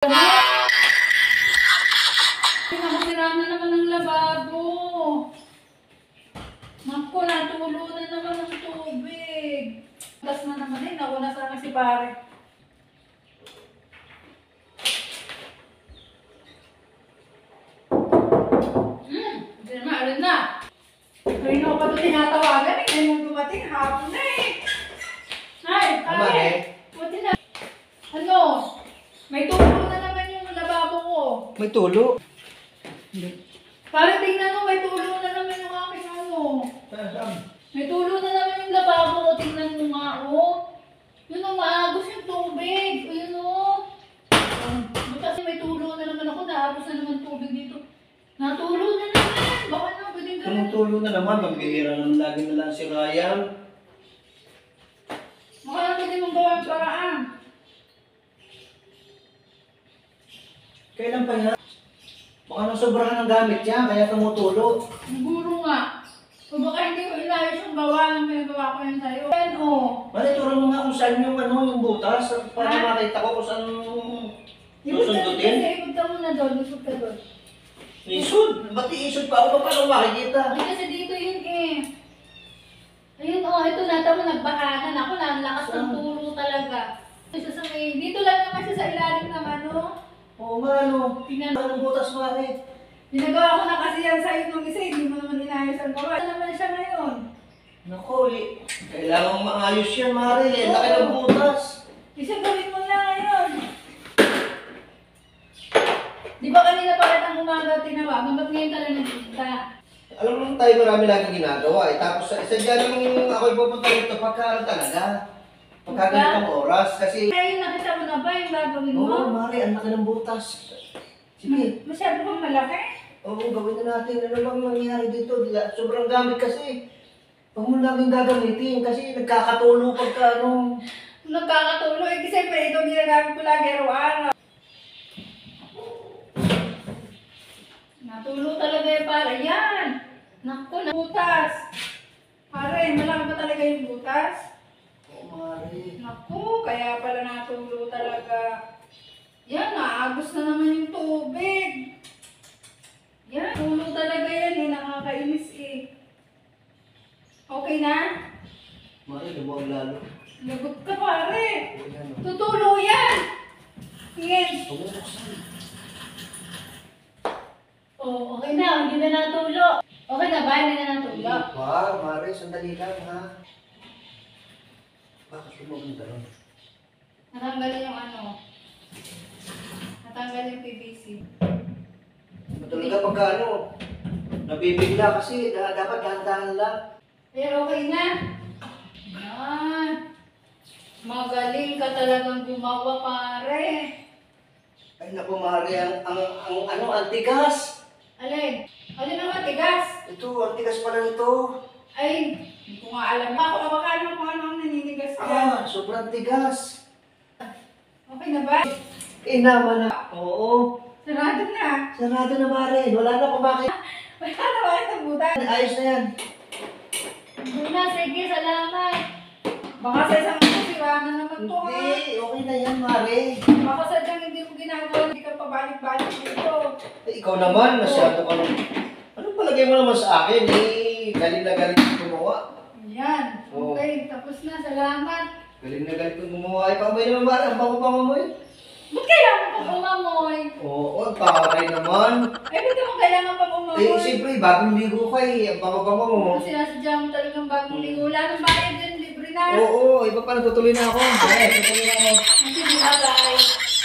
Nakasira na naman ang lababo. Naku, natulo na naman ang tubig. Tas na naman eh, nauna sana si pare. Hindi naman, alin na. Ngayon ako pa ito tinatawagan eh. Ngayon mong dumating, hapon na eh. Ay, pare. Buti na. Ano? May tulo na naman yung lababo ko. May tulo? Pare, tingnan mo, may tulo na naman yung aking ano. Saan? May tulo na naman yung lababo ko. Tingnan mo nga, oh. Yun o, maagos yung tubig. O, yun o. Butas may tulo na naman ako. Naagos na naman tubig dito. Natulo na naman. Baka na, pwede ka. Tumutulo na naman. Magbihira naman lagi na lang si Ryan. Baka na pwede mong gawa ang paraan. Kailan pa yan? Baka nang sobrahan ng gamit niya, kaya tumutulo. Siguro nga. Kung baka hindi ko ilayos yung gawa ng pinagawa ko yun sa'yo. Yan o. Bali, turo mo nga kung saan yung, yung butas para makita ko kung saan susundutin. Ikot ka muna doon. Ikot ka doon. Isod? Ba't iisod pa ako? Paano makikita? Ay, kasi dito yun eh. Ayun o, ito nata mo nagbahanan ako. Nalakas ng turo talaga. Dito lang naman siya sa ilalim naman o. Oo nga, ano? Anong butas mo rin? Ginagawa ko na kasi yan sa'yo nung isa, hindi mo naman inayos ang gawa. Ano naman siya ngayon? Naku, kailangan maayos yan, Mari. Laki ng butas. Isa gawin mo na ngayon. Di ba kanina pa rin ang umaga tinawagan? Ba't ngayon ka lang nagpunta? Alam mo tayo marami lagi ginagawa eh. Tapos sadya naman ako'y pupunta rito pagka talaga. Pagka ganitong oras. Kasi... Ngayon nakita mo na ba yung gagawin mo? Oo, Mari. Ang laki ng butas. Sige. Masyado bang malaki? Oo, gawin na natin. Ano bang nangyari dito? Sobrang gamit kasi. Huwag mo namin gagamitin kasi nagkakatulo pagka ano. Nagkakatulo eh. Kasi ito ginagamit ko lagi araw-araw. Natulo talaga yung pare. Yan! Naku, butas. Pare, malaki ba talaga yung butas? Oo, Mari. Naku, kaya pala natulo talaga. Yan, naagos na naman yung tubig. Yan, tulo talaga yan eh. Nakakainis eh. Okay na? Mari, lumuwag lalo. Lagot ka pare. Ayan, oh. Tutulo yan. Yan. Huwag mo buksan. Oh, okay na. Hindi na natulo. Okay na ba? Hindi na natulo. Pa, Mari, sandali lang ha. Bakit lumabang dalawang? Natanggal yung ano. Natanggal yung PVC. Talaga pagka ano, nabibigla kasi dapat dahan-dahan lang. Pero okay na. Yan. Magaling ka talagang gumawa, pare. Ay naku, Mari, ang tigas. Alin? Alin naman, tigas? Ito, ang tigas pala nito. Ay, hindi ko nga alam. Ako, baka kung ano ang naninigas ka. Sobrang tigas. Okay na ba? Naman na. Oo. Sarado na. Sarado na, Mari. Wala na kung bakit. Wala na ba ito butas? Ayos na yan. Muna, sige, salamat. Baka sa isang sira na naman to, ha? Hindi, okay na yan, Mari. Baka sadyang hindi mo ginagawa, hindi ka pabalik-balik dito. Ikaw naman, masyado ka naman. Ano palagay mo naman sa akin? Galing na galing kong gumawa. Yan. Oo. Okay, tapos na. Salamat. Galing na galing kong gumawa. Ay, pamay naman, Mari. Ang bango-bango mo eh. Ba't kailangan pang umamoy? Oo, pare naman. Eh, ba't mo kailangan pang umamoy? Siyempre, bagong ligo ka eh. Ang bango-bango mo. Kasi sinasadya mo talagang bagong ligo. Wala nang bayad din, libre na. Oo, iba pa natutuloy na ako. Tutuloy na ako. Sige, bye-bye.